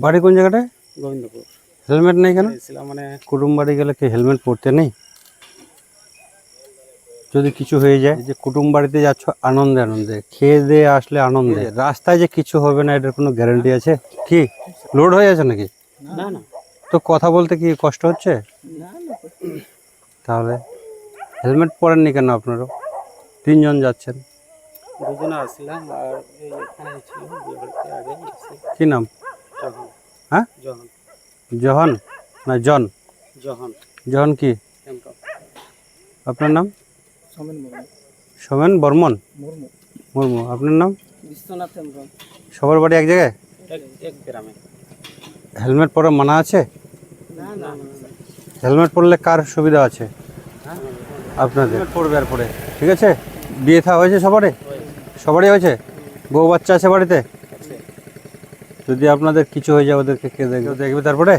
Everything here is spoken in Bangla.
বাড়ি কোন জায়গাটায়? গোবিন্দপুর। হেলমেট নেই কেন? মানে কুটুম বাড়ি গেলে কি হেলমেট পরতে নেই? যদি কিছু হয়ে যায়, যে কুটুম বাড়িতে যাচ্ছ আনন্দে আনন্দে, খেয়ে দিয়ে আসলে আনন্দে, রাস্তায় যে কিছু হবে না এটার কোনো গ্যারান্টি আছে কি? লোড হয়ে আছে নাকি? না না তো কথা বলতে কি কষ্ট হচ্ছে? না না, তাহলে হেলমেট পরেননি কেন আপনারও? 3 জন যাচ্ছেন। দুজনে আসছিলাম আর এই এখানে ছিল বিয়ে বাড়িতে আগে এসে কি নাম? জহন। হ্যাঁ, জহন। জহন না জন? জহন জহন কি? কেমন? আপনার নাম? সোমেন মুর্মু। সোমেন বর্মন মুর্মু। মুর্মু। আপনার নাম? বিশ্বনাথ হেমব্রম। সবার বাড়ি এক জায়গায়? এক গ্রামে। হেলমেট পরা মানা আছে? না না হেলমেট পরলে কার সুবিধা আছে? আপনাদের পড়বে আর পরে, ঠিক আছে। বিয়ে থা হয়েছে সবারই? সবারই হয়েছে? বউ বাচ্চা আছে বাড়িতে? যদি আপনাদের কিছু হয়ে যায় ওদেরকে কে দেখবে? দেখবে তারপরে?